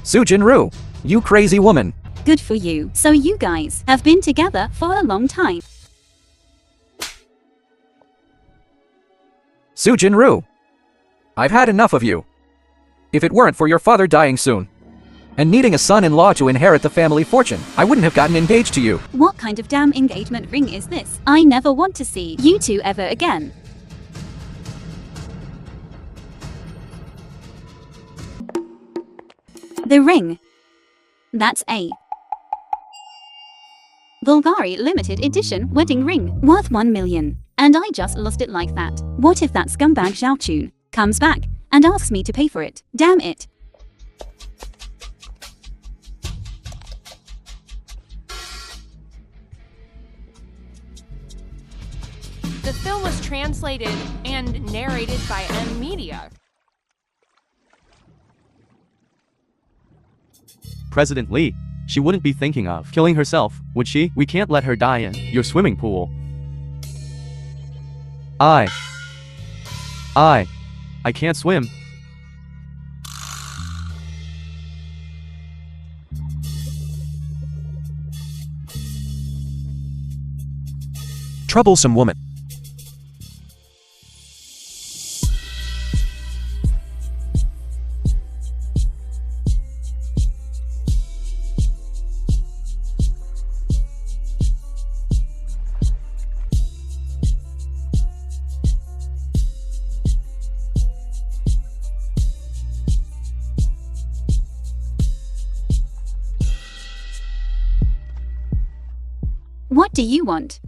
Sujin-Ru, you crazy woman. Good for you. So you guys have been together for a long time. Sujin-Ru, I've had enough of you. If it weren't for your father dying soon and needing a son-in-law to inherit the family fortune, I wouldn't have gotten engaged to you. What kind of damn engagement ring is this? I never want to see you two ever again. The ring. That's a Bulgari limited edition wedding ring worth 1 million. And I just lost it like that. What if that scumbag Xiaochun comes back and asks me to pay for it? Damn it. The film was translated and narrated by Media. President Lee, she wouldn't be thinking of killing herself, would she? We can't let her die in your swimming pool. I can't swim. Troublesome woman. What do you want?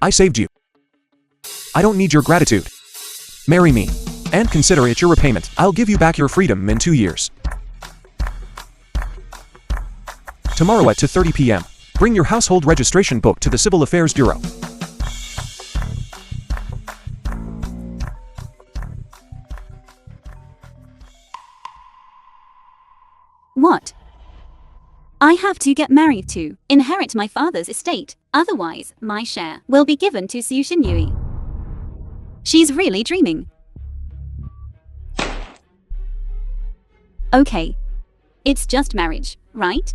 I saved you. I don't need your gratitude. Marry me, and consider it your repayment. I'll give you back your freedom in 2 years. Tomorrow at 2:30 p.m. Bring your household registration book to the Civil Affairs Bureau. What? I have to get married to inherit my father's estate, otherwise my share will be given to Su Xinyui. She's really dreaming. Okay. It's just marriage, right?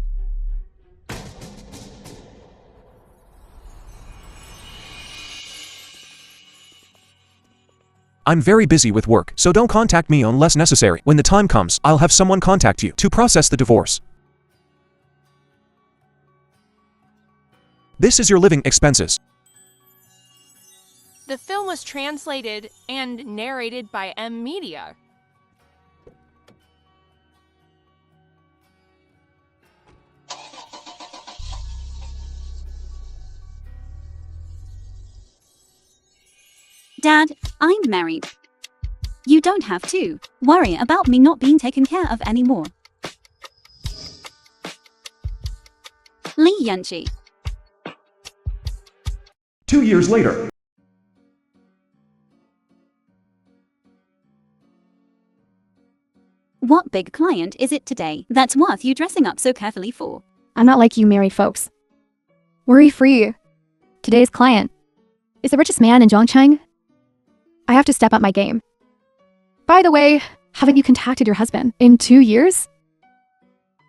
I'm very busy with work, so don't contact me unless necessary. When the time comes, I'll have someone contact you to process the divorce. This is your living expenses. The film was translated and narrated by Media. Dad, I'm married. You don't have to worry about me not being taken care of anymore. Li Yanqi. 2 years later. What big client is it today that's worth you dressing up so carefully for? I'm not like you married folks. Worry free. Today's client is the richest man in Zhongcheng. I have to step up my game. By the way, haven't you contacted your husband in 2 years?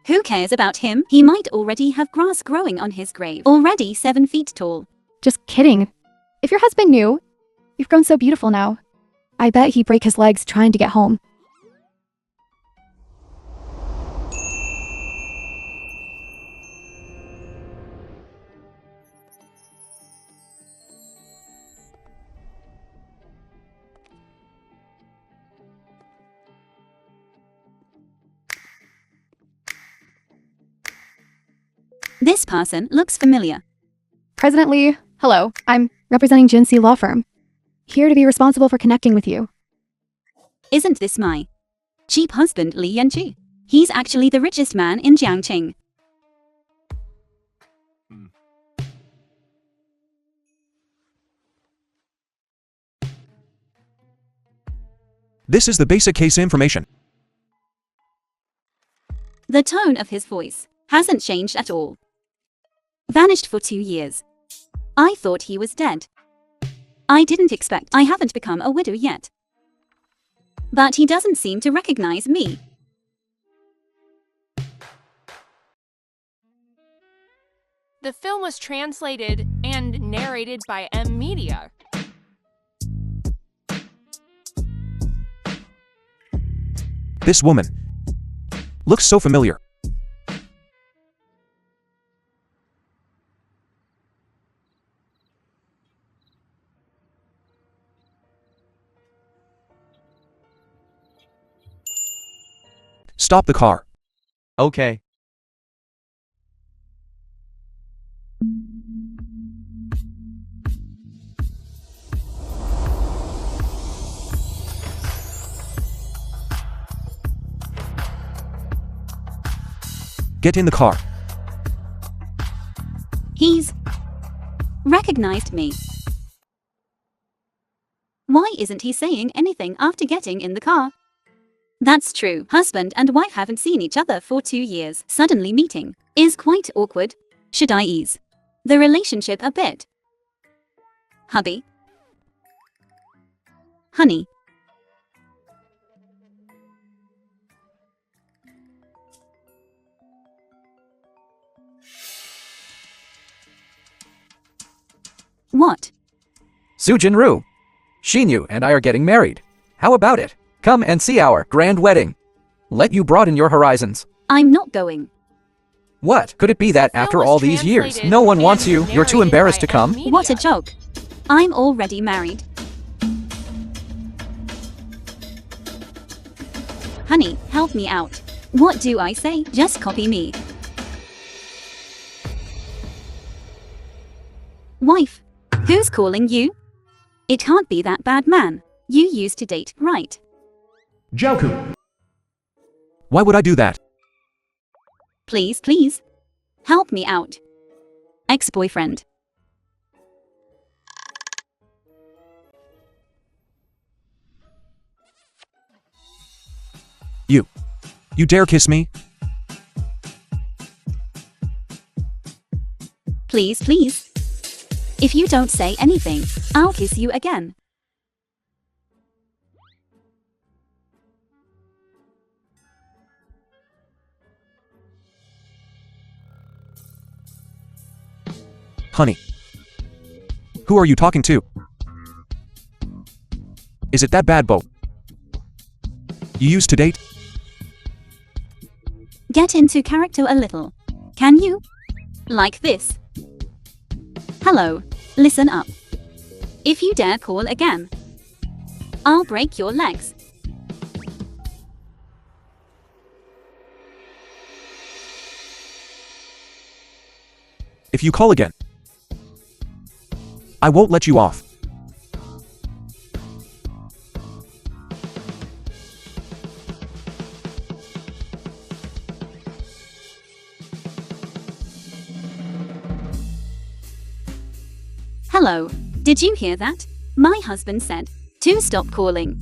Who cares about him? He might already have grass growing on his grave, already 7 feet tall. Just kidding. If your husband knew, you've grown so beautiful now. I bet he'd break his legs trying to get home. This person looks familiar. President Lee, hello. I'm representing Jinxi Law Firm. Here to be responsible for connecting with you. Isn't this my cheap husband, Li Yanqi? He's actually the richest man in Jiangqing. This is the basic case information. The tone of his voice hasn't changed at all. Vanished for 2 years. I thought he was dead. I didn't expect I haven't become a widow yet. But he doesn't seem to recognize me. The film was translated and narrated by M Media. This woman looks so familiar. Stop the car. Okay. Get in the car. He's recognized me. Why isn't he saying anything after getting in the car? That's true. Husband and wife haven't seen each other for 2 years. Suddenly meeting is quite awkward. Should I ease the relationship a bit? Hubby? Honey? What? Soo-Jin-Roo. Shin-Yu and I are getting married. How about it? Come and see our grand wedding. Let you broaden your horizons. I'm not going. What? Could it be that The film after was all these years, translated no one wants and you? You're too narrated embarrassed by to come? M Media. What a joke. I'm already married. Honey, help me out. What do I say? Just copy me. Wife, who's calling you? It can't be that bad man you used to date, right? Jiaoku. Why would I do that? Please, please. Help me out. Ex-boyfriend. You dare kiss me? Please, please. If you don't say anything, I'll kiss you again. Honey. Who are you talking to? Is it that bad, Bo? You used to date? Get into character a little. Can you? Like this. Hello, listen up. If you dare call again, I'll break your legs. If you call again, I won't let you off. Hello, did you hear that? My husband said to stop calling.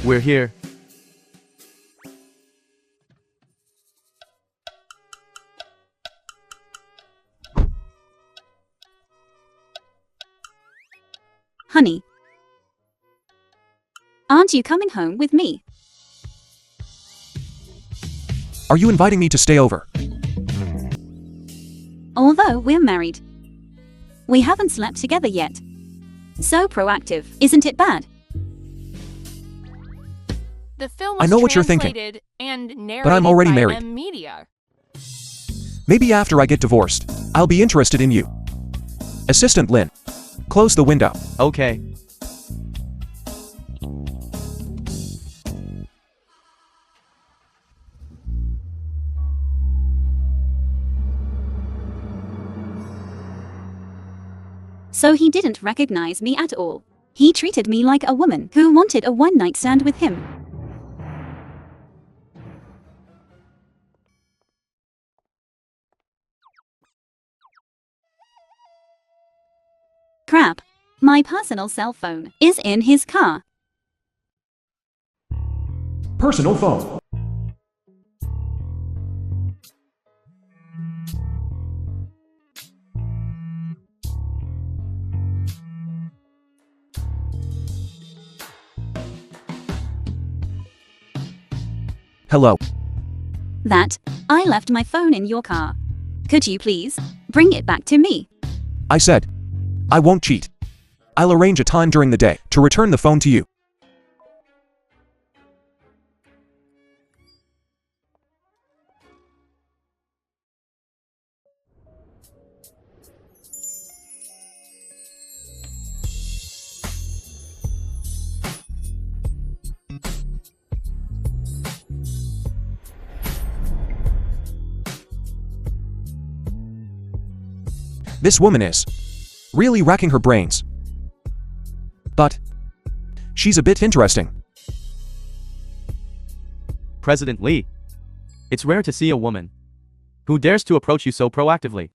We're here. Honey, aren't you coming home with me? Are you inviting me to stay over? Although we're married, we haven't slept together yet. So proactive, isn't it bad? The film I was know what you're thinking, translated and narrated but I'm already by married. M Media. Maybe after I get divorced, I'll be interested in you. Assistant Lin, close the window. Okay. So he didn't recognize me at all. He treated me like a woman who wanted a one-night stand with him. Crap. My personal cell phone is in his car. Personal phone. Hello. That, I left my phone in your car. Could you please bring it back to me? I said, I won't cheat. I'll arrange a time during the day to return the phone to you. This woman is really racking her brains. But she's a bit interesting. President Lee. It's rare to see a woman who dares to approach you so proactively.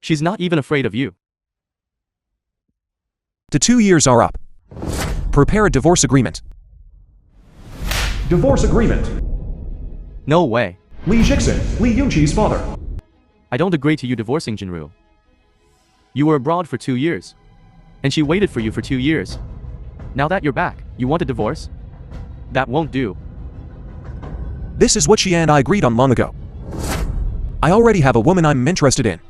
She's not even afraid of you. The 2 years are up. Prepare a divorce agreement. Divorce agreement. No way. Lee Jixin, Lee Yunqi's father. I don't agree to you divorcing Jinru. You were abroad for 2 years. And she waited for you for 2 years. Now that you're back, you want a divorce? That won't do. This is what she and I agreed on long ago. I already have a woman I'm interested in.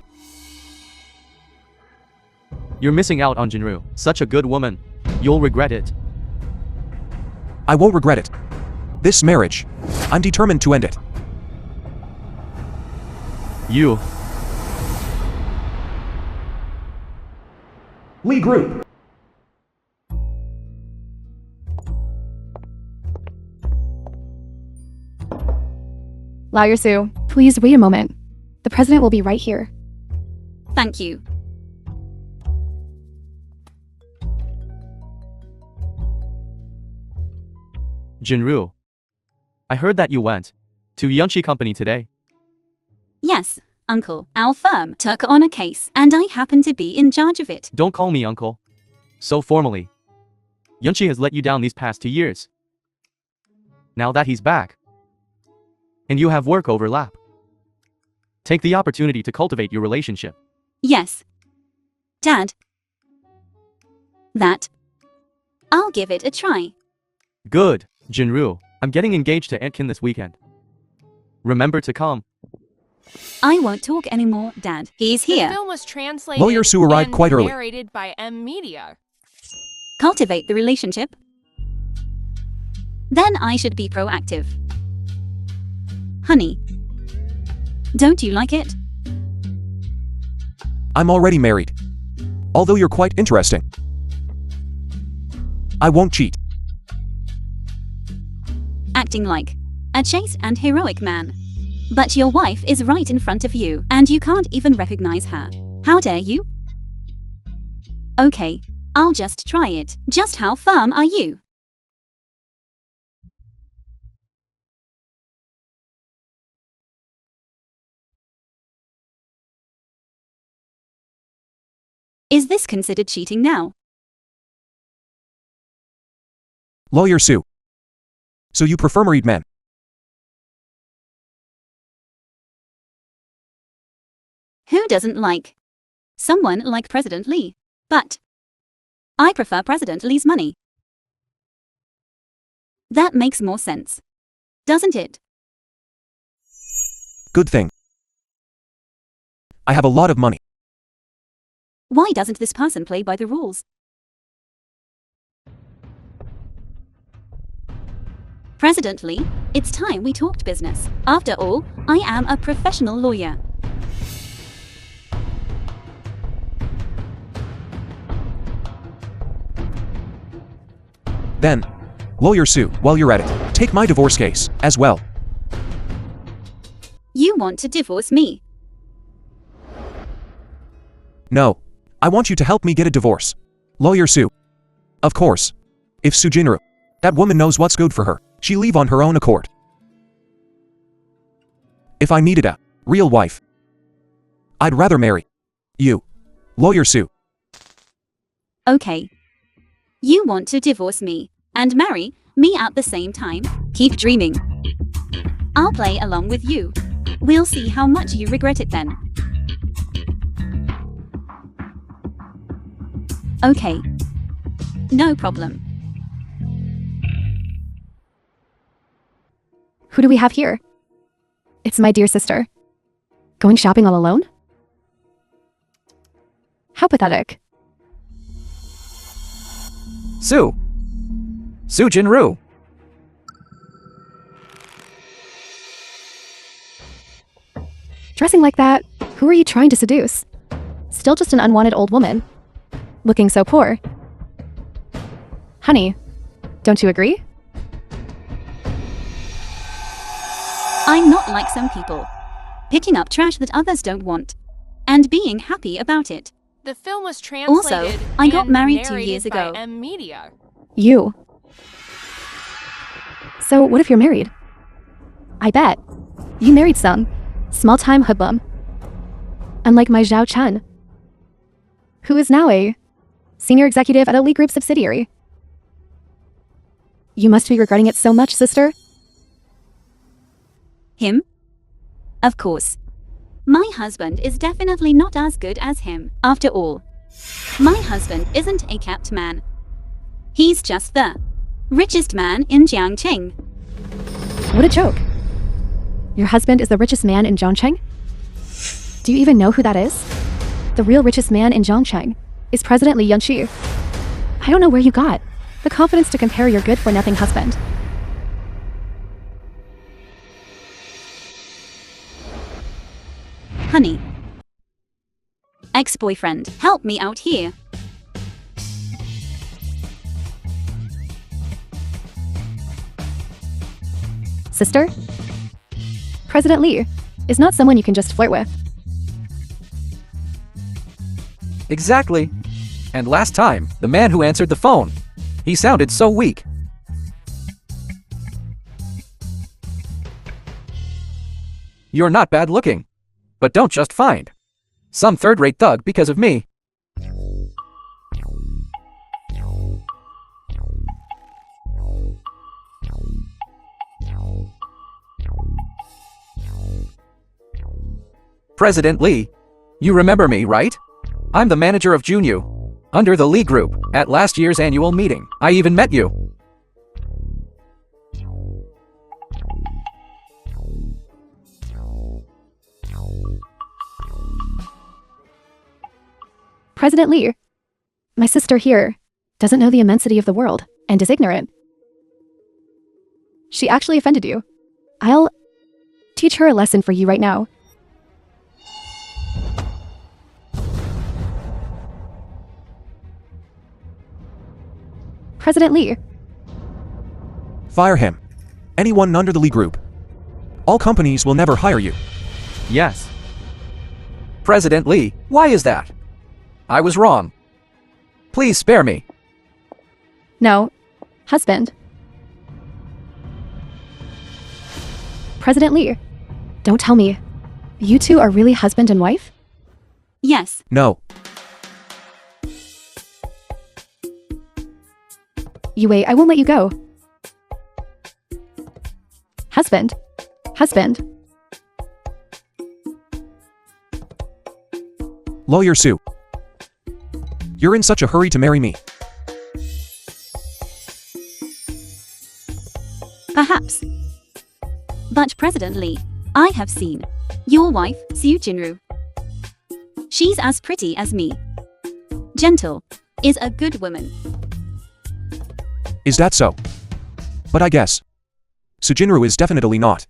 You're missing out on Jinru. Such a good woman. You'll regret it. I won't regret it. This marriage, I'm determined to end it. You. Lee Group. Lawyer Sue, please wait a moment. The president will be right here. Thank you. Jinru. I heard that you went to Yunqi Company today. Yes, Uncle. Our firm took on a case, and I happen to be in charge of it. Don't call me uncle. So formally. Yunqi has let you down these past 2 years. Now that he's back, and you have work overlap, take the opportunity to cultivate your relationship. Yes. Dad. That. I'll give it a try. Good, Jinru. I'm getting engaged to Antkin this weekend. Remember to come. I won't talk anymore, Dad. He's The here. film was translated Lawyer Sue arrived and quite early. narrated by Media. Cultivate the relationship. Then I should be proactive. Honey. Don't you like it? I'm already married. Although you're quite interesting. I won't cheat. Acting like a chaste and heroic man. But your wife is right in front of you, and you can't even recognize her. How dare you? Okay, I'll just try it. Just how firm are you? Is this considered cheating now? Lawyer Sue. So you prefer married men? Who doesn't like someone like President Lee? But I prefer President Lee's money. That makes more sense, doesn't it? Good thing. I have a lot of money. Why doesn't this person play by the rules? President Lee, it's time we talked business. After all, I am a professional lawyer. Then, Lawyer Sue, while you're at it, take my divorce case, as well. You want to divorce me? No. I want you to help me get a divorce. Lawyer Sue. Of course. If Sujinru, that woman knows what's good for her, she'll leave on her own accord. If I needed a real wife, I'd rather marry you. Lawyer Sue. Okay. You want to divorce me and marry me at the same time? Keep dreaming. I'll play along with you. We'll see how much you regret it then. Okay. No problem. Who do we have here? It's my dear sister. Going shopping all alone? How pathetic. Sue Jinru. Dressing like that, who are you trying to seduce? Still just an unwanted old woman. Looking so poor. Honey, don't you agree? I'm not like some people. Picking up trash that others don't want. And being happy about it. The film was translated Also, I got and married 2 narrated years by ago. Media. You. So what if you're married? I bet. You married some small-time hoodlum. Unlike my Zhao Chen, who is now a senior executive at a Lee Group subsidiary. You must be regretting it so much, sister. Him? Of course. My husband is definitely not as good as him. After all, my husband isn't a capped man. He's just the richest man in Jiangcheng. What a joke. Your husband is the richest man in Zhongcheng? Do you even know who that is? The real richest man in Zhongcheng is President Li Yunqi. I don't know where you got the confidence to compare your good-for-nothing husband. Honey. Ex-boyfriend, help me out here. Sister? President Li is not someone you can just flirt with. Exactly. And last time, the man who answered the phone, he sounded so weak. You're not bad looking. But don't just find some third-rate thug because of me. President Li, you remember me, right? I'm the manager of Junyu, under the Lee Group, at last year's annual meeting. I even met you. President Li, my sister here doesn't know the immensity of the world and is ignorant. She actually offended you. I'll teach her a lesson for you right now. President Li, Fire him. Anyone under the Lee Group. All companies will never hire you. Yes. President Li, why is that? I was wrong. Please spare me. no, husband. President Li, don't tell me. You two are really husband and wife? Yes, No. You wait, I won't let you go. Husband. Husband. Lawyer Sue. You're in such a hurry to marry me. perhaps. But President Li, I have seen your wife, Su Jinru. She's as pretty as me. Gentle, is a good woman. Is that so? But I guess Sujinru is definitely not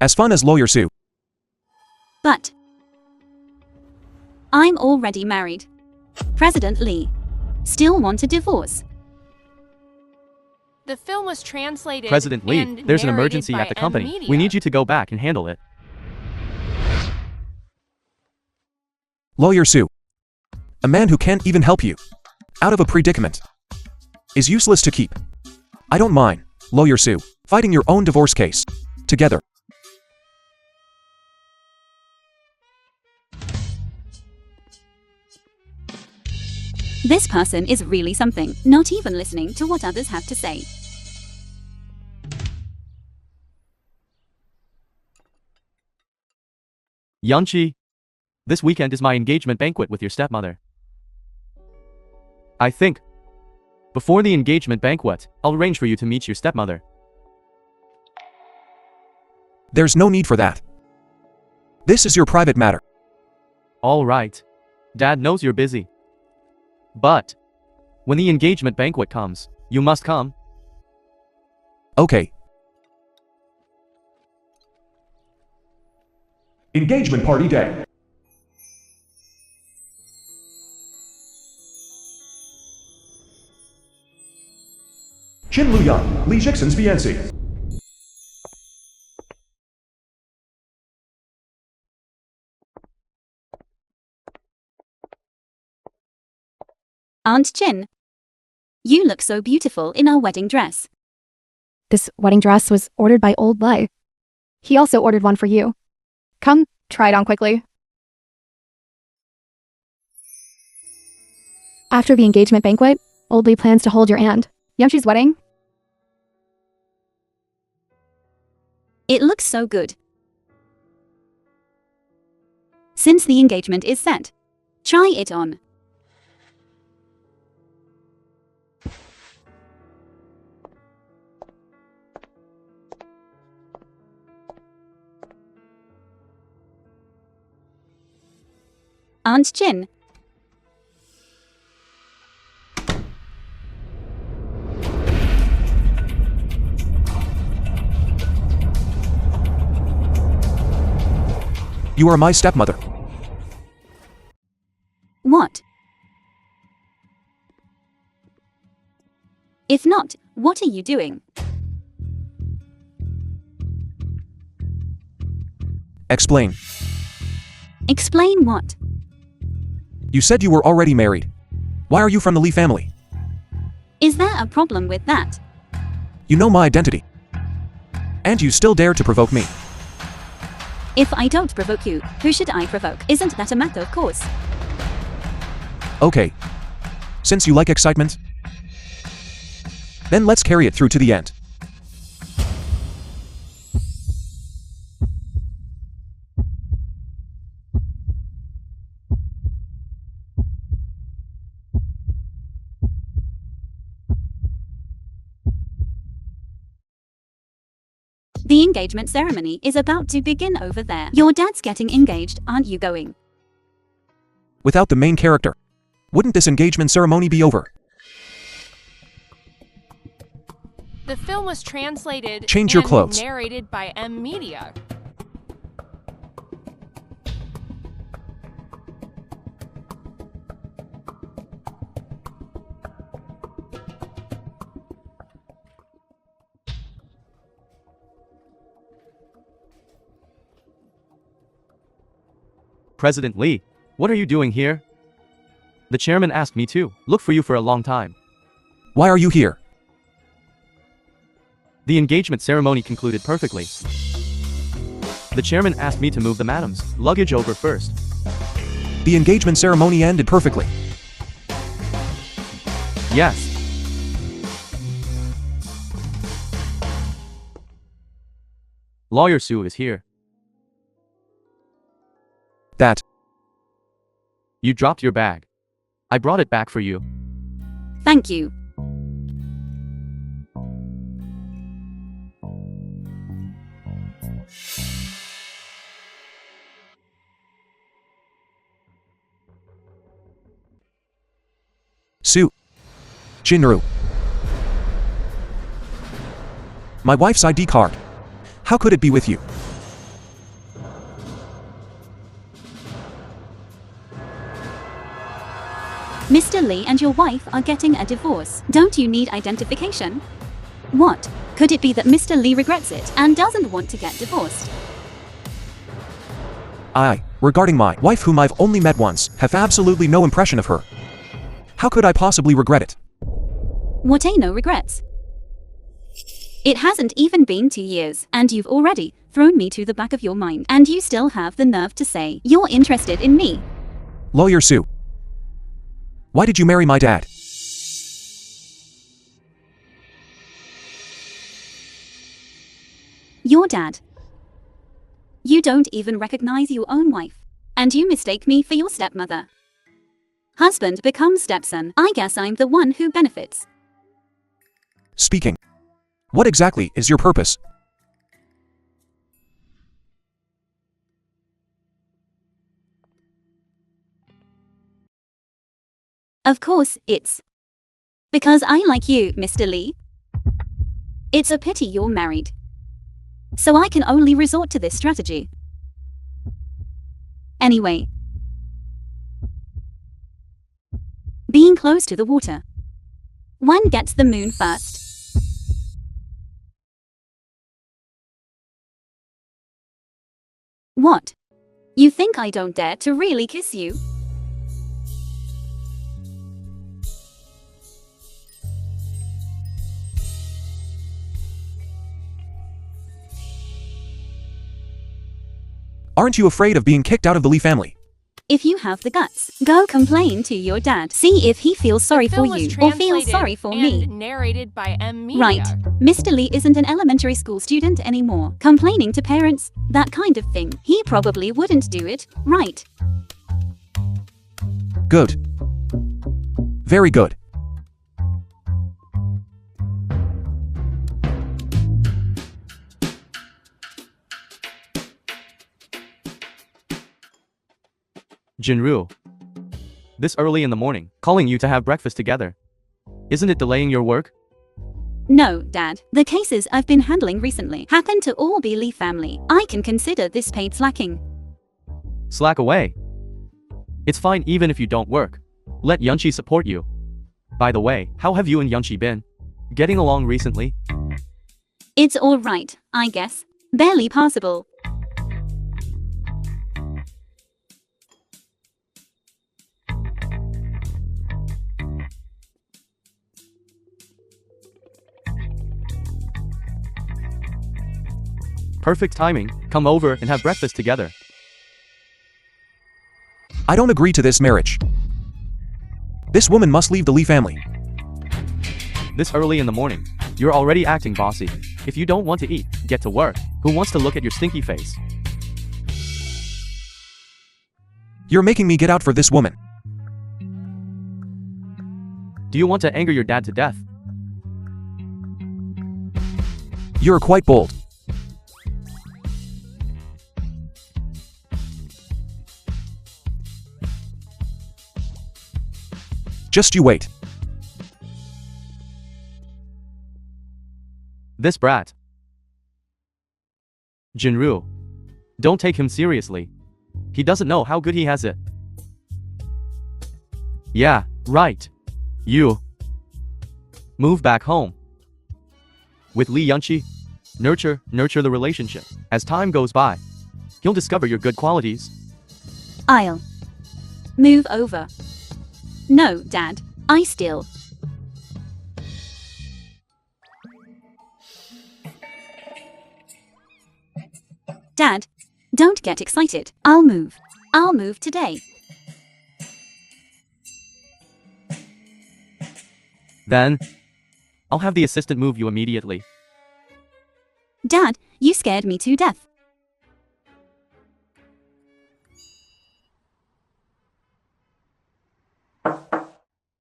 as fun as Lawyer Sue. But I'm already married. President Li, still want a divorce. The film was translated President Li, and there's an narrated emergency by at the company. Media. We need you to go back and handle it. Lawyer Sue. A man who can't even help you out of a predicament is useless to keep. I don't mind, Lawyer Sue, fighting your own divorce case together. This person is really something, not even listening to what others have to say. Yunqi, this weekend is my engagement banquet with your stepmother. I think, before the engagement banquet, I'll arrange for you to meet your stepmother. There's no need for that. This is your private matter. All right. Dad knows you're busy. But when the engagement banquet comes, you must come. Okay. Engagement party day. Chin Lu Yan, Lee Jixin's fiancé. Aunt Chin, you look so beautiful in our wedding dress. This wedding dress was ordered by Old Lei. He also ordered one for you. Come, try it on quickly. After the engagement banquet, Old Lei plans to hold your aunt Yamchi's wedding. It looks so good. Since the engagement is set, try it on. Aunt Chin. You are my stepmother. What? If not, what are you doing? Explain. Explain what? You said you were already married. Why are you from the Lee family? Is there a problem with that? You know my identity. And you still dare to provoke me. If I don't provoke you, who should I provoke? Isn't that a matter of course? Okay. Since you like excitement, then let's carry it through to the end. The engagement ceremony is about to begin over there. Your dad's getting engaged, aren't you going? Without the main character, wouldn't this engagement ceremony be over? The film was translated Change your and clothes. narrated by M Media. President Lee, what are you doing here? The chairman asked me to look for you for a long time. Why are you here? The engagement ceremony concluded perfectly. The chairman asked me to move the madam's luggage over first. The engagement ceremony ended perfectly. Yes. Lawyer Sue is here. That. You dropped your bag. I brought it back for you. Thank you. Sue. Jinru. My wife's ID card. How could it be with you? Mr. Lee and your wife are getting a divorce. Don't you need identification? What? Could it be that Mr. Lee regrets it and doesn't want to get divorced? Regarding my wife whom I've only met once, have absolutely no impression of her. How could I possibly regret it? What ain't no regrets? It hasn't even been 2 years, and you've already thrown me to the back of your mind, and you still have the nerve to say you're interested in me. Lawyer Sue. Why did you marry my dad? Your dad. You don't even recognize your own wife, and you mistake me for your stepmother. Husband becomes stepson. I guess I'm the one who benefits. Speaking. What exactly is your purpose? Of course, it's because I like you, Mr. Lee. It's a pity you're married. So I can only resort to this strategy. Anyway, being close to the water, one gets the moon first. What? You think I don't dare to really kiss you? Aren't you afraid of being kicked out of the Lee family? If you have the guts, go complain to your dad. See if he feels sorry for Film was you or feels translated sorry for and me. narrated by Media. Right. Mr. Lee isn't an elementary school student anymore. Complaining to parents, that kind of thing. He probably wouldn't do it, right? Good. Very good. Jinru. This early in the morning, calling you to have breakfast together. Isn't it delaying your work? No, Dad. The cases I've been handling recently happen to all be Lee family. I can consider this paid slacking. Slack away. It's fine even if you don't work. Let Yunchi support you. By the way, how have you and Yunchi been? Getting along recently? It's all right, I guess. Barely passable. Perfect timing. Come over and have breakfast together. I don't agree to this marriage. This woman must leave the Lee family. This early in the morning, you're already acting bossy. If you don't want to eat, get to work. Who wants to look at your stinky face? You're making me get out for this woman. Do you want to anger your dad to death? You're quite bold. Just you wait. This brat. Jinru. Don't take him seriously. He doesn't know how good he has it. Yeah, right. You. Move back home. With Lee Yunchi, nurture the relationship. As time goes by, you'll discover your good qualities. I'll move over. No, Dad. I still. Dad, don't get excited. I'll move. I'll move today. Then, I'll have the assistant move you immediately. Dad, you scared me to death.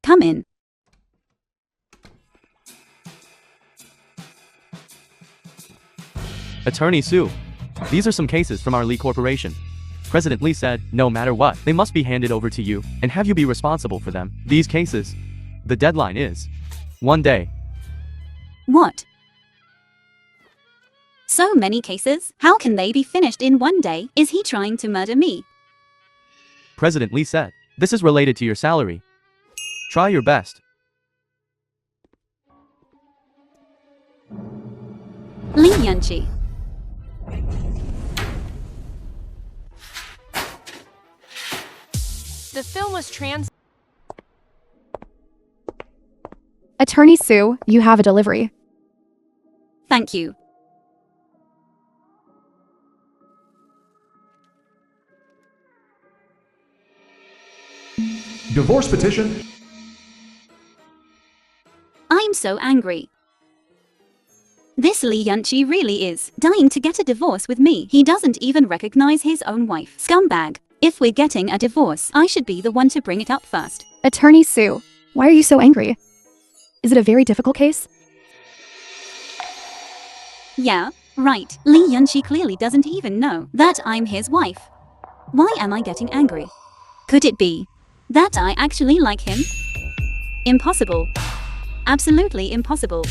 Come in. Attorney Sue. These are some cases from our Lee Corporation. President Lee said, no matter what, they must be handed over to you, and have you be responsible for them. These cases, the deadline is 1 day. What? So many cases? How can they be finished in 1 day? Is he trying to murder me? President Lee said, this is related to your salary. Try your best. Lee Yunchi. The film was Attorney Sue, you have a delivery. Thank you. Divorce petition. I'm so angry. This Lee Yunchi really is dying to get a divorce with me. He doesn't even recognize his own wife. Scumbag. If we're getting a divorce, I should be the one to bring it up first. Attorney Sue, why are you so angry? Is it a very difficult case? Yeah, right. Lee Yunchi clearly doesn't even know that I'm his wife. Why am I getting angry? Could it be that I actually like him? Impossible. Absolutely impossible.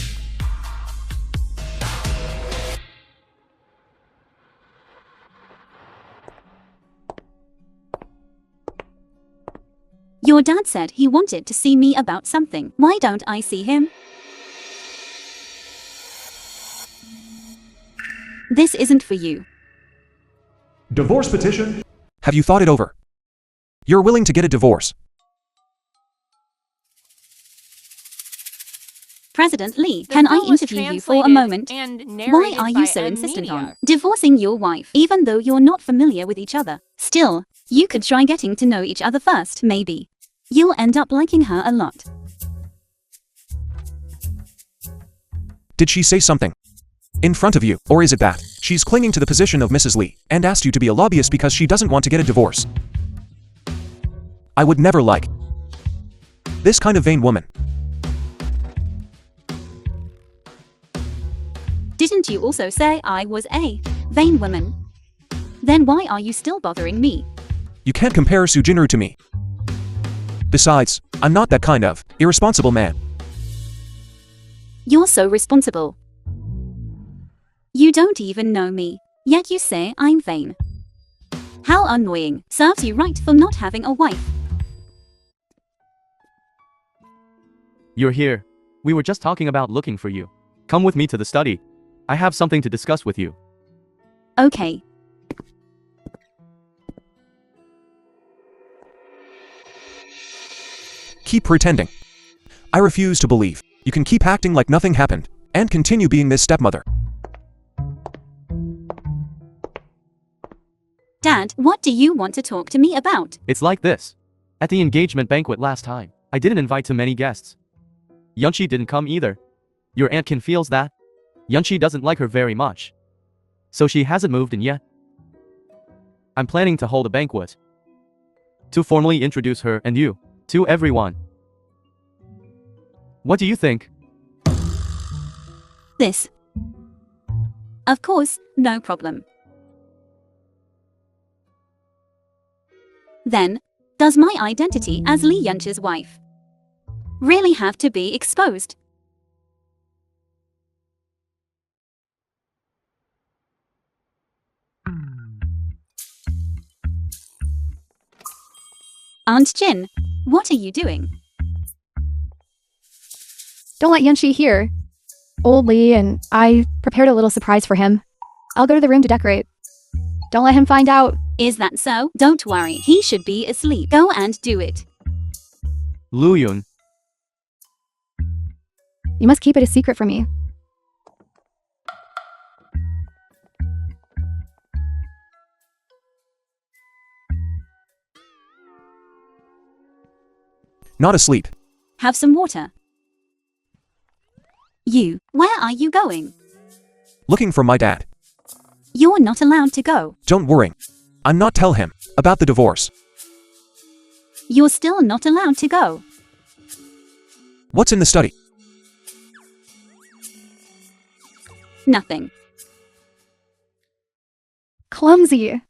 Your dad said he wanted to see me about something. Why don't I see him? This isn't for you. Divorce petition? Have you thought it over? You're willing to get a divorce. President Lee, The can I film was interview you for a translated moment? and Why narrated are by you so M. insistent Media. on divorcing your wife, even though you're not familiar with each other? Still, you could try getting to know each other first, maybe. You'll end up liking her a lot. Did she say something in front of you, or is it that she's clinging to the position of Mrs. Lee and asked you to be a lobbyist because she doesn't want to get a divorce? I would never like this kind of vain woman. Didn't you also say I was a vain woman? Then why are you still bothering me? You can't compare Sujinru to me. Besides, I'm not that kind of irresponsible man. You're so responsible. You don't even know me, yet you say I'm vain. How annoying. Serves you right for not having a wife. You're here. We were just talking about looking for you. Come with me to the study. I have something to discuss with you. Okay. Keep pretending. I refuse to believe you can keep acting like nothing happened and continue being this stepmother. Dad, what do you want to talk to me about? It's like this. At the engagement banquet last time, I didn't invite too many guests. Yunchi didn't come either. Your aunt Kin feels that. Yunchi doesn't like her very much. So she hasn't moved in yet. I'm planning to hold a banquet to formally introduce her and you to everyone. What do you think? This. Of course, no problem. Then, does my identity as Lee Yunchi's wife really have to be exposed? Aunt Jin, what are you doing? Don't let Yunchi hear. Old Lee and I prepared a little surprise for him. I'll go to the room to decorate. Don't let him find out. Is that so? Don't worry, he should be asleep. Go and do it. Lu Yun. You must keep it a secret from me. Not asleep. Have some water. You, where are you going? Looking for my dad. You're not allowed to go. Don't worry. I'm not tell him about the divorce. You're still not allowed to go. What's in the study? Nothing. Clumsy.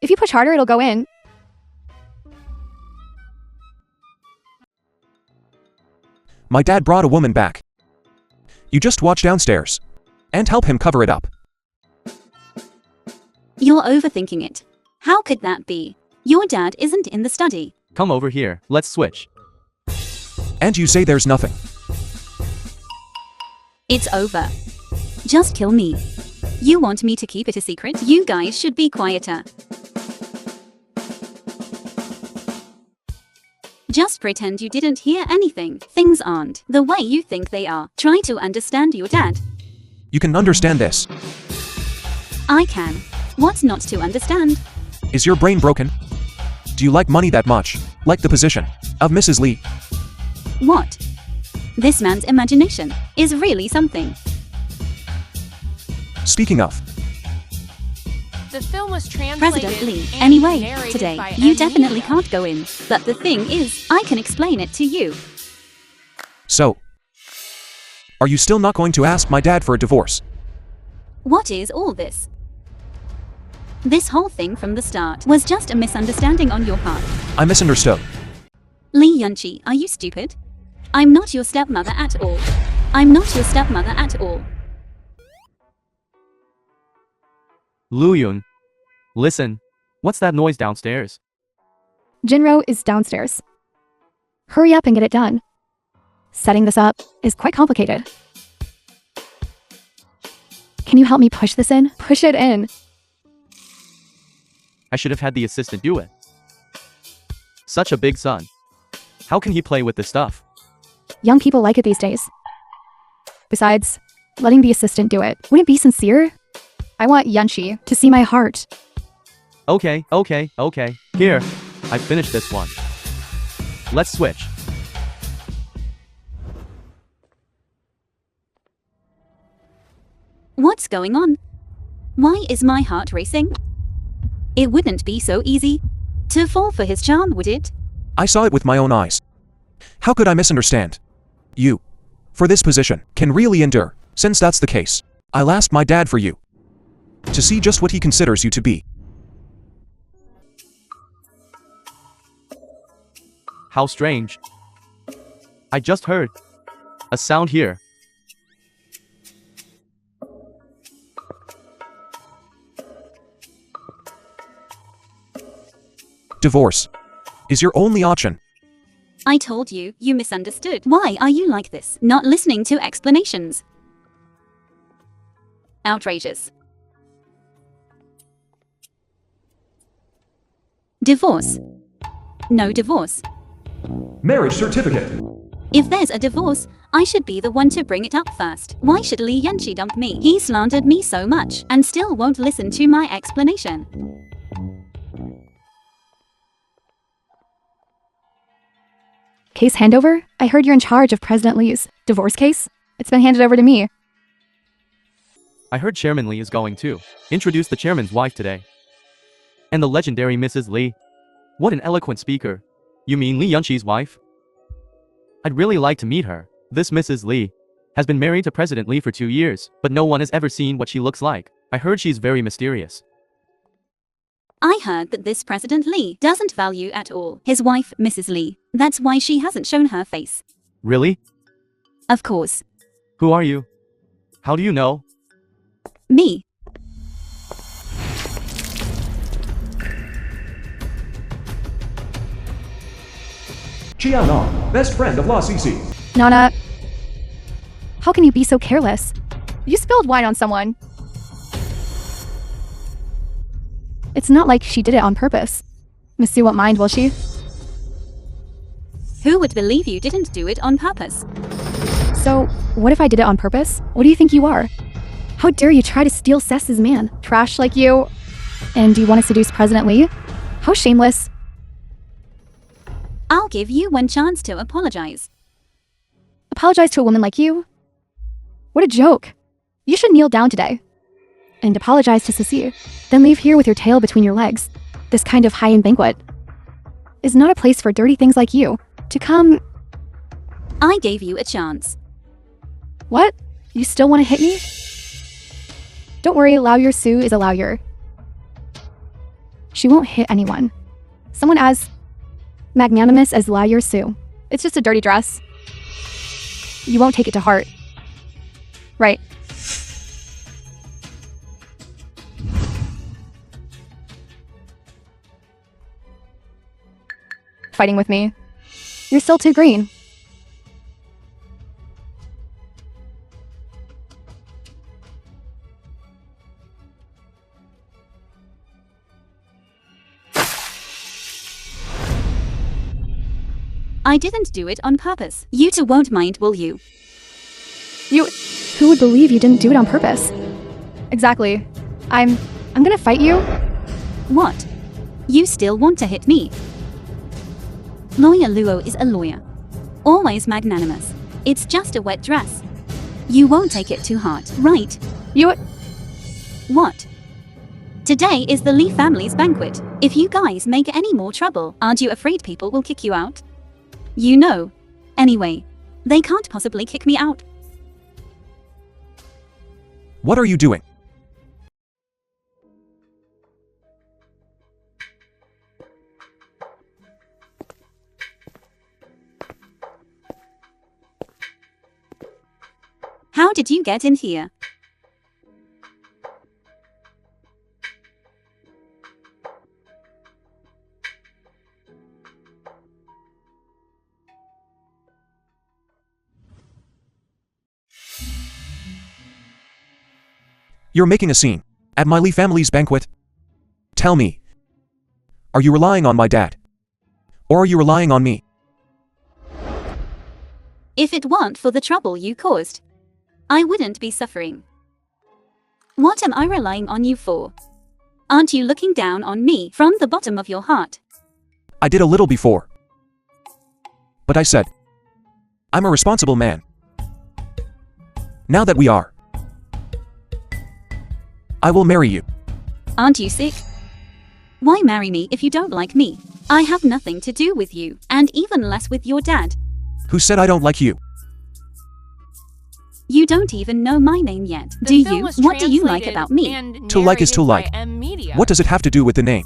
If you push harder, it'll go in. My dad brought a woman back. You just watch downstairs and help him cover it up. You're overthinking it. How could that be? Your dad isn't in the study. Come over here, let's switch. And you say there's nothing. It's over. Just kill me. You want me to keep it a secret? You guys should be quieter. Just pretend you didn't hear anything. Things aren't the way you think they are. Try to understand your dad. You can understand this. I can. What's not to understand? Is your brain broken? Do you like money that much? Like the position of Mrs. Lee? What? This man's imagination is really something. Speaking of, The film was translated President Lee. and Anyway, narrated today, by you M. definitely Media. can't go in. But the thing is, I can explain it to you. so, are you still not going to ask my dad for a divorce? What is all this? This whole thing from the start was just a misunderstanding on your part. I misunderstood. Lee Yunchi, are you stupid? I'm not your stepmother at all. I'm not your stepmother at all. Luyun. Listen. What's that noise downstairs? Jinro is downstairs. Hurry up and get it done. Setting this up is quite complicated. Can you help me push this in? Push it in. I should have had the assistant do it. Such a big son. How can he play with this stuff? Young people like it these days. Besides, letting the assistant do it wouldn't be sincere. I want Yunchi to see my heart. Okay. Here. I finished this one. Let's switch. What's going on? Why is my heart racing? It wouldn't be so easy to fall for his charm, would it? I saw it with my own eyes. How could I misunderstand? You, for this position, can really endure. Since that's the case, I'll ask my dad for you. To see just what he considers you to be. How strange. I just heard a sound here. Divorce is your only option. I told you, you misunderstood. Why are you like this? Not listening to explanations. Outrageous. Divorce. No divorce. Marriage certificate. If there's a divorce, I should be the one to bring it up first. Why should Lee Yunchi dump me? He slandered me so much and still won't listen to my explanation. Case handover? I heard you're in charge of President Lee's divorce case. It's been handed over to me. I heard Chairman Lee is going to introduce the chairman's wife today. And the legendary Mrs. Lee. What an eloquent speaker. You mean Lee Yunchi's wife? I'd really like to meet her. This Mrs. Lee has been married to President Lee for 2 years, but no one has ever seen what she looks like. I heard she's very mysterious. I heard that this President Lee doesn't value at all his wife, Mrs. Lee. That's why she hasn't shown her face. Really? Of course. Who are you? How do you know? Me. Chianon, best friend of La Cici. Nana, how can you be so careless? You spilled wine on someone. It's not like she did it on purpose. Miss Sue won't mind, will she? Who would believe you didn't do it on purpose? So, what if I did it on purpose? What do you think you are? How dare you try to steal Cess's man? Trash like you. And do you want to seduce President Lee? How shameless. I'll give you one chance to apologize. Apologize to a woman like you? What a joke. You should kneel down today. And apologize to Ceci. Then leave here with your tail between your legs. This kind of high-end banquet is not a place for dirty things like you to come. I gave you a chance. What? You still want to hit me? Don't worry, Lao Your Sue is a lawyer. She won't hit anyone. Someone as magnanimous as Lao Your Sue. It's just a dirty dress. You won't take it to heart. Right. Fighting with me. You're still too green. I didn't do it on purpose. You two won't mind, will you? Who would believe you didn't do it on purpose? Exactly. I'm gonna fight you. What? You still want to hit me? Lawyer Luo is a lawyer. Always magnanimous. It's just a wet dress. You won't take it to heart, right? What? Today is the Lee family's banquet. If you guys make any more trouble, aren't you afraid people will kick you out? You know. Anyway, they can't possibly kick me out. What are you doing? How did you get in here? You're making a scene. At my Lee family's banquet? Tell me. Are you relying on my dad? Or are you relying on me? If it weren't for the trouble you caused, I wouldn't be suffering. What am I relying on you for? Aren't you looking down on me from the bottom of your heart? I did a little before. But I said, I'm a responsible man. Now that we are, I will marry you. Aren't you sick? Why marry me if you don't like me? I have nothing to do with you, and even less with your dad. Who said I don't like you? You don't even know my name yet, The do film you? was What do you like translated about me? and To like is to narrated by like. Media. What does it have to do with the name?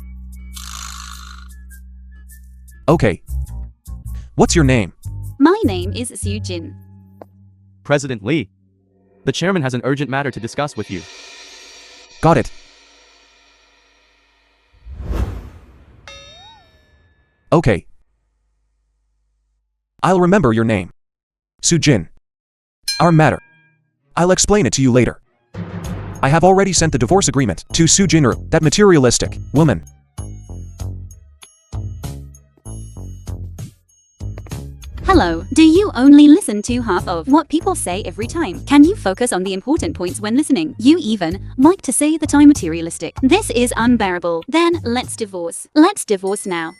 Okay. What's your name? My name is Soo Jin. President Lee. The chairman has an urgent matter to discuss with you. Got it. Okay. I'll remember your name. Soo Jin. Our matter. I'll explain it to you later. I have already sent the divorce agreement to Soo Jinru, that materialistic woman. Hello, do you only listen to half of what people say every time? Can you focus on the important points when listening? You even like to say that I'm materialistic. This is unbearable. Then let's divorce. Let's divorce now.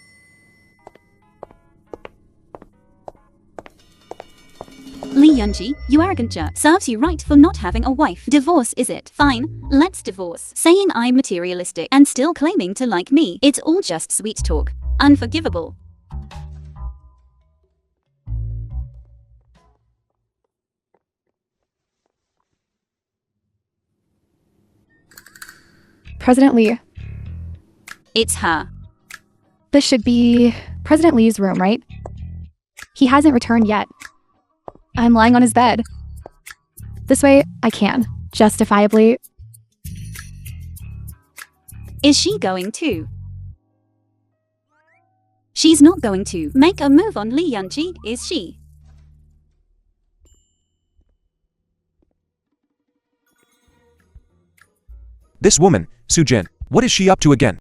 Lee Yunji, you arrogant jerk, serves you right for not having a wife. Divorce, is it? Fine, let's divorce. Saying I'm materialistic and still claiming to like me, it's all just sweet talk. Unforgivable. President Lee. It's her. This should be President Lee's room, right? He hasn't returned yet. I'm lying on his bed. This way, I can, justifiably. Is she going to? She's not going to make a move on Lee Yunji, is she? This woman, Soo Jin, what is she up to again?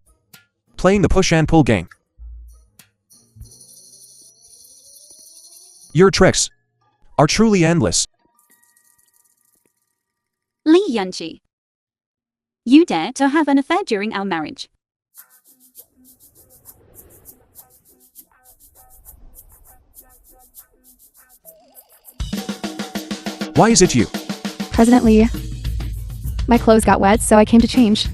Playing the push and pull game. Your tricks are truly endless. Lee Yunji. You dare to have an affair during our marriage. Why is it you? President Lee. My clothes got wet, so I came to change.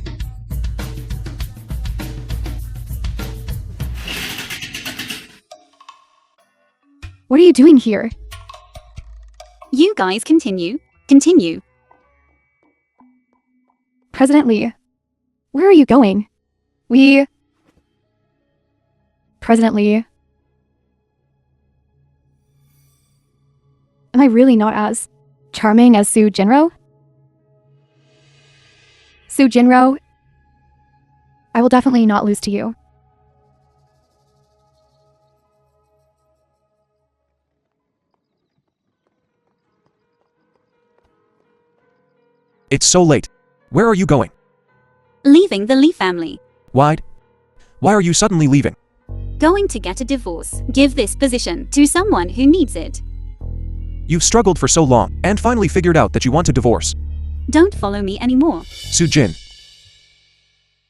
What are you doing here? You guys continue. Continue. President Lee. Where are you going? President Lee. Am I really not as charming as Soo Jinro? Soo Jinro, I will definitely not lose to you. It's so late. Where are you going? Leaving the Lee family. Why are you suddenly leaving? Going to get a divorce. Give this position to someone who needs it. You've struggled for so long, and finally figured out that you want a divorce. Don't follow me anymore. Soo Jin.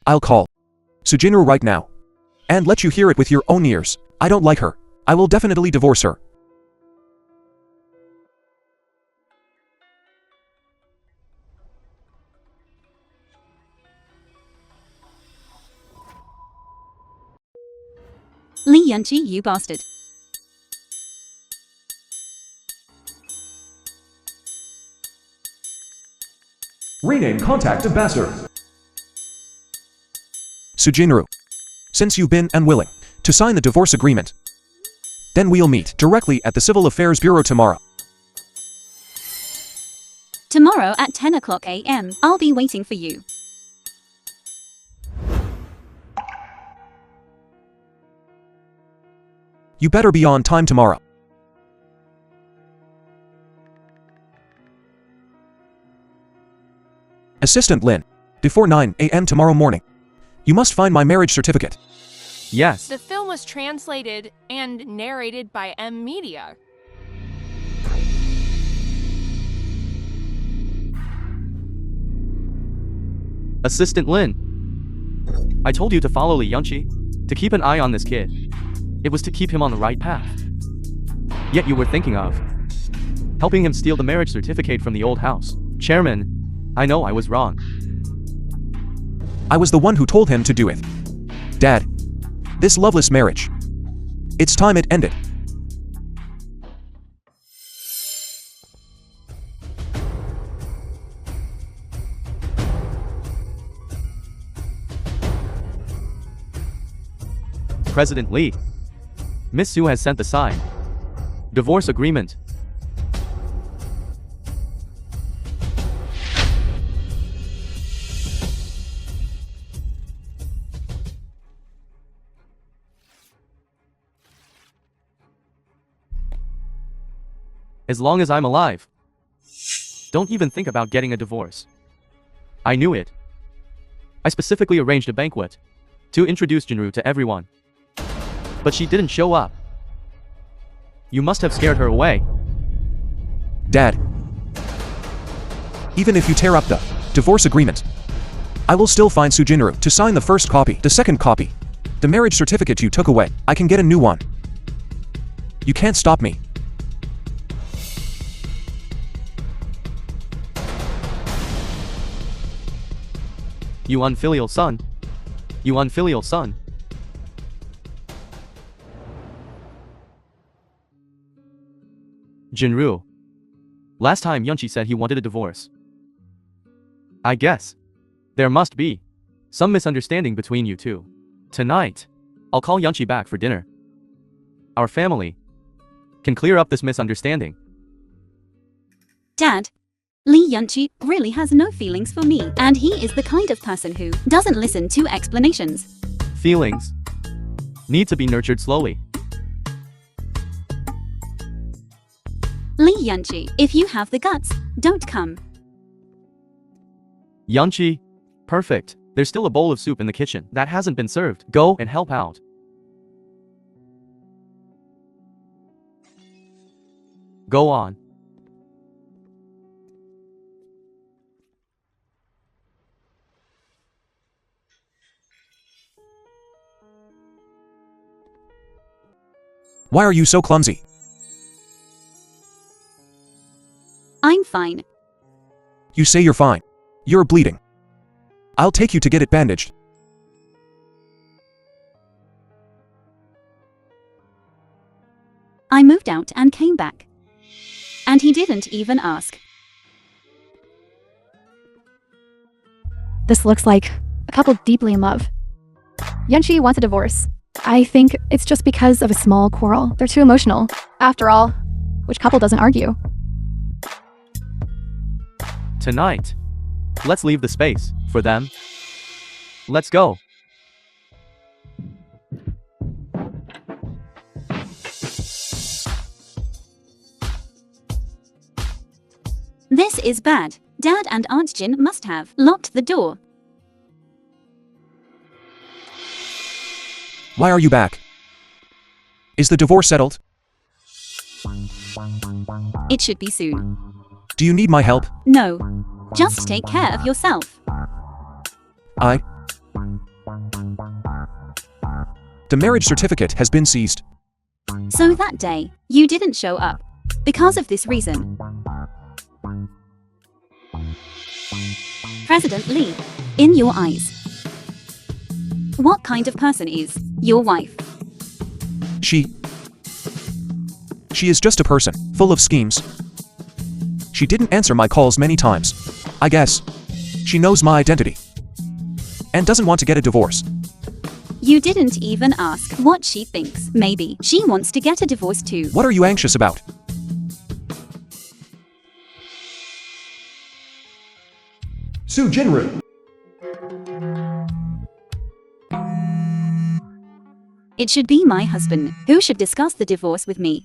I'll call Soo Jinru right now. And let you hear it with your own ears. I don't like her. I will definitely divorce her. Lee Yunji, you bastard. Rename contact ambassador. Soo Jinru. Since you've been unwilling to sign the divorce agreement, then we'll meet directly at the Civil Affairs Bureau tomorrow. Tomorrow at 10 o'clock a.m. I'll be waiting for you. You better be on time tomorrow. Assistant Lynn, before 9 a.m. tomorrow morning. You must find my marriage certificate. Yes. The film was translated and narrated by Media. Assistant Lin. I told you to follow Li Yunqi, to keep an eye on this kid. It was to keep him on the right path. Yet you were thinking of helping him steal the marriage certificate from the old house. Chairman, I know I was wrong. I was the one who told him to do it. Dad, this loveless marriage. It's time it ended. President Lee. Miss Su has sent the sign. Divorce agreement. As long as I'm alive, don't even think about getting a divorce. I knew it. I specifically arranged a banquet to introduce Jinru to everyone. But she didn't show up. You must have scared her away. Dad, even if you tear up the divorce agreement, I will still find Su Jinru to sign the first copy, the second copy. The marriage certificate you took away, I can get a new one. You can't stop me. You unfilial son. You unfilial son. Jinru. Last time Yunqi said he wanted a divorce. I guess there must be some misunderstanding between you two. Tonight, I'll call Yunqi back for dinner. Our family can clear up this misunderstanding. Dad, Li Yunqi really has no feelings for me, and he is the kind of person who doesn't listen to explanations. Feelings need to be nurtured slowly. Li Yunqi, if you have the guts, don't come. Yunqi, perfect. There's still a bowl of soup in the kitchen that hasn't been served. Go and help out. Go on. Why are you so clumsy? I'm fine. You say you're fine. You're bleeding. I'll take you to get it bandaged. I moved out and came back. And he didn't even ask. This looks like a couple deeply in love. Yunqi wants a divorce. I think it's just because of a small quarrel. They're too emotional. After all, which couple doesn't argue? Tonight, let's leave the space for them. Let's go. This is bad. Dad and Aunt Jin must have locked the door. Why are you back? Is the divorce settled? It should be soon. Do you need my help? No. Just take care of yourself. The marriage certificate has been seized. So that day, you didn't show up. Because of this reason. President Lee, in your eyes, what kind of person is your wife? She is just a person, full of schemes. She didn't answer my calls many times. I guess she knows my identity and doesn't want to get a divorce. You didn't even ask what she thinks. Maybe she wants to get a divorce too. What are you anxious about? Soo Jinru. It should be my husband who should discuss the divorce with me.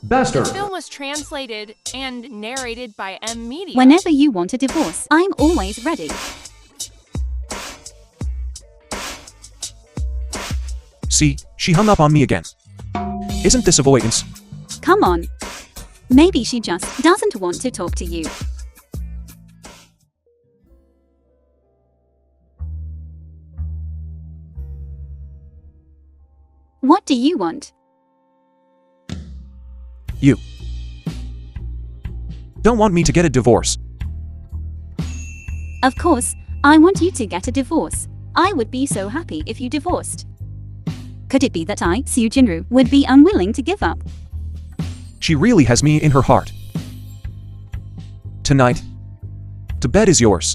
Bastard. The film was translated and narrated by M Media. Whenever you want a divorce, I'm always ready. See, she hung up on me again. Isn't this avoidance? Come on. Maybe she just doesn't want to talk to you. What do you want? You don't want me to get a divorce. Of course, I want you to get a divorce. I would be so happy if you divorced. Could it be that I, Soo Jinru, would be unwilling to give up? She really has me in her heart. Tonight, the bed is yours.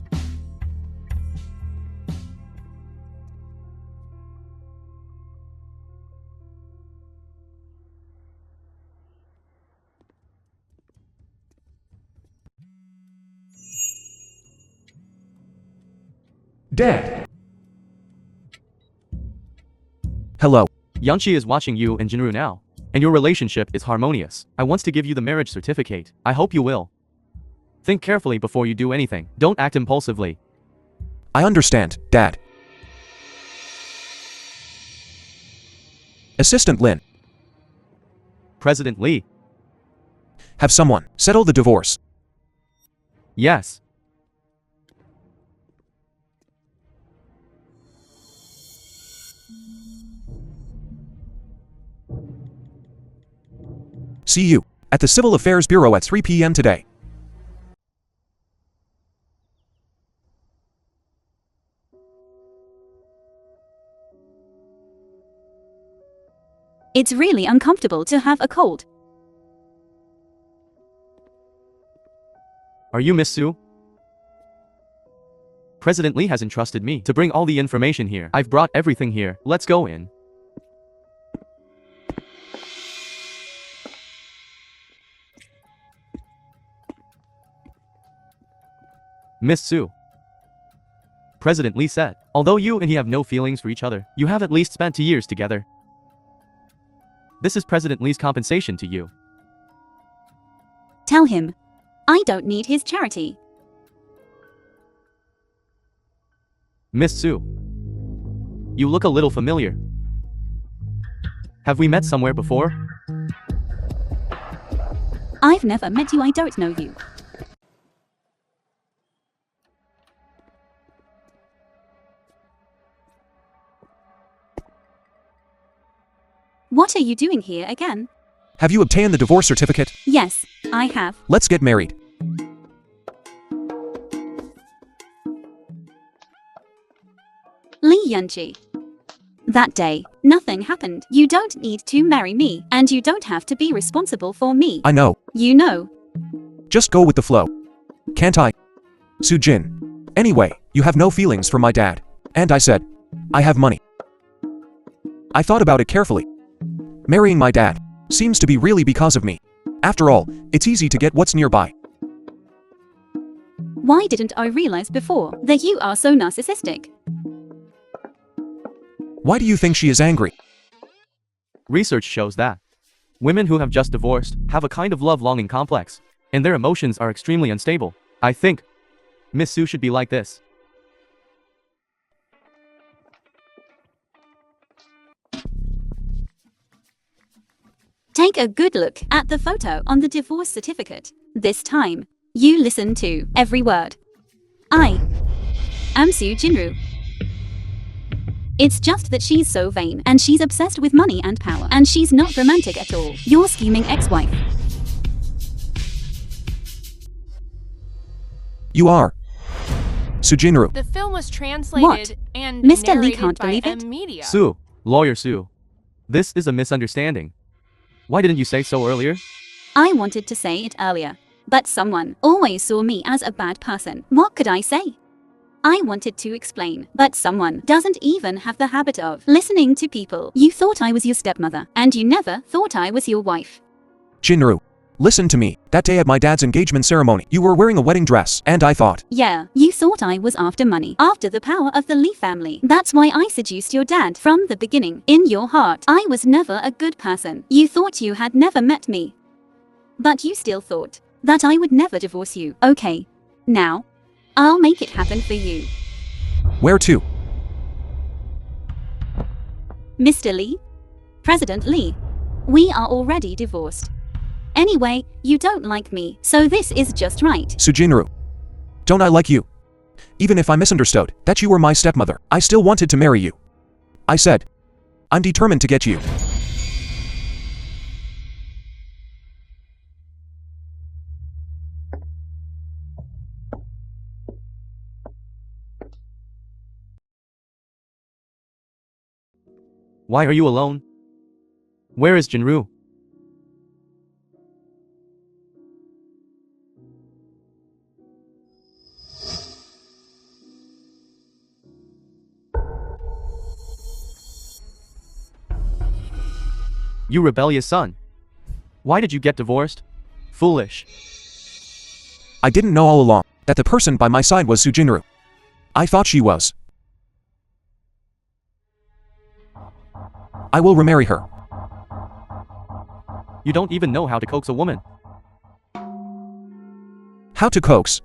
Dad. Hello. Yanchi is watching you and Jinru now, and your relationship is harmonious. I want to give you the marriage certificate. I hope you will. Think carefully before you do anything. Don't act impulsively. I understand, Dad. Assistant Lin, President Lee. have someone settle the divorce. Yes. See you at the Civil Affairs Bureau at 3 p.m. today. It's really uncomfortable to have a cold. Are you Miss Soo? President Lee has entrusted me to bring all the information here. I've brought everything here. Let's go in. Miss Soo. President Lee said, although you and he have no feelings for each other, you have at least spent 2 years together. This is President Lee's compensation to you. Tell him. I don't need his charity. Miss Soo. You look a little familiar. Have we met somewhere before? I've never met you, I don't know you. What are you doing here again? Have you obtained the divorce certificate? Yes, I have. Let's get married. Lee Yunji. That day, nothing happened. You don't need to marry me, and you don't have to be responsible for me. I know. You know. Just go with the flow. Can't I? Soo-jin. Anyway, you have no feelings for my dad. And I said, I have money. I thought about it carefully. Marrying my dad seems to be really because of me. After all, it's easy to get what's nearby. Why didn't I realize before that you are so narcissistic? Why do you think she is angry? Research shows that women who have just divorced have a kind of love-longing complex, and their emotions are extremely unstable. I think Miss Soo should be like this. Take a good look at the photo on the divorce certificate. This time, you listen to every word. I am Soo Jinru. It's just that she's so vain, and she's obsessed with money and power, and she's not romantic at all. Your scheming ex-wife. You are Soo-jinru. The film was translated What? and Mr. Lee narrated can't by believe it? M Media. Soo, lawyer Soo. This is a misunderstanding. Why didn't you say so earlier? I wanted to say it earlier, but someone always saw me as a bad person. What could I say? I wanted to explain, but someone doesn't even have the habit of listening to people. You thought I was your stepmother, and you never thought I was your wife. Jinru. Listen to me. That day at my dad's engagement ceremony, you were wearing a wedding dress, and I thought, Yeah, you thought I was after money, after the power of the Lee family. That's why I seduced your dad from the beginning. In your heart, I was never a good person. You thought you had never met me. But you still thought that I would never divorce you. Okay. Now, I'll make it happen for you. where to? Mr. Lee? President Lee, we are already divorced. Anyway, you don't like me, so this is just right. Sujinru. Don't I like you? Even if I misunderstood that you were my stepmother, I still wanted to marry you. I said, I'm determined to get you. Why are you alone? Where is Jinru? You rebellious son. Why did you get divorced? Foolish. I didn't know all along that the person by my side was Sujinru. I thought she was. I will remarry her. You don't even know how to coax a woman. How to coax?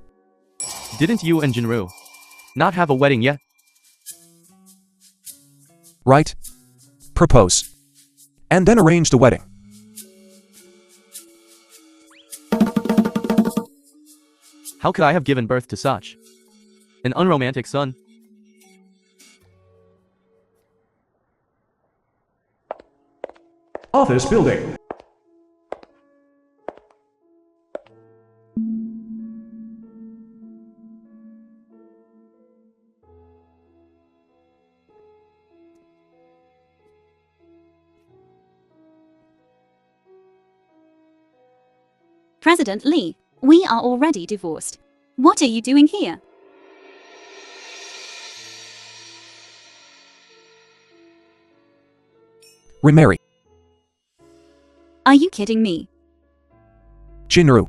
Didn't you and Jinru not have a wedding yet? Right? Propose. And then arrange the wedding. How could I have given birth to such an unromantic son? Office building. President Lee, we are already divorced. What are you doing here? Remarry. Are you kidding me? Jinru.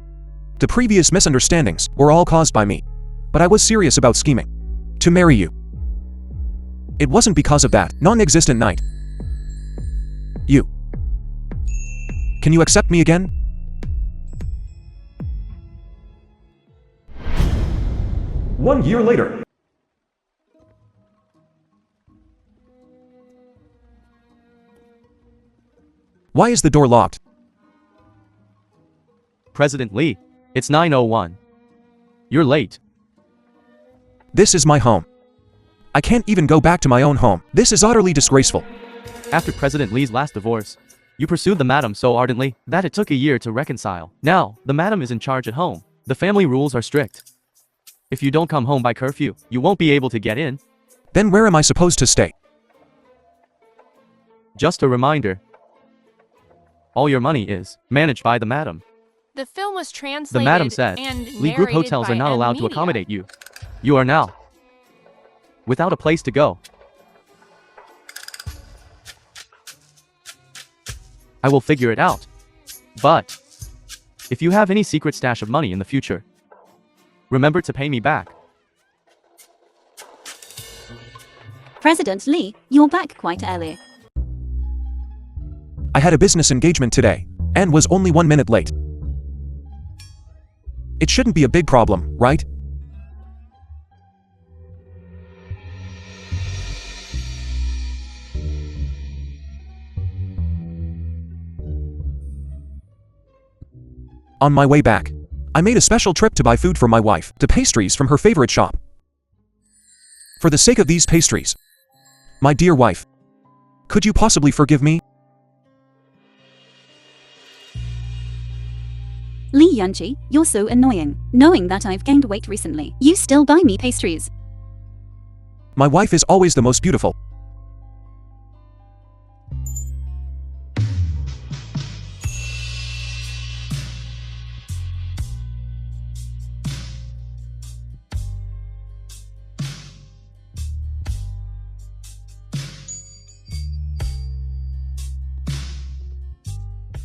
The previous misunderstandings were all caused by me. But I was serious about scheming to marry you. It wasn't because of that non-existent night. You. Can you accept me again? One year later. Why is the door locked? President Lee, it's 9:01. You're late. This is my home. I can't even go back to my own home. This is utterly disgraceful. After President Lee's last divorce, you pursued the madam so ardently that it took a year to reconcile. Now, the madam is in charge at home. The family rules are strict. If you don't come home by curfew, you won't be able to get in. Then where am I supposed to stay? Just a reminder. All your money is managed by the madam. The film was The translated madam said, and Lee Group narrated hotels by are not allowed to Media. accommodate you. You are now without a place to go. I will figure it out. But if you have any secret stash of money in the future, remember to pay me back. President Lee, you're back quite early. I had a business engagement today and was only 1 minute late. It shouldn't be a big problem, right? On my way back, I made a special trip to buy food for my wife, the pastries from her favorite shop. For the sake of these pastries, my dear wife, could you possibly forgive me? Lee Yunchi, you're so annoying. Knowing that I've gained weight recently, you still buy me pastries. My wife is always the most beautiful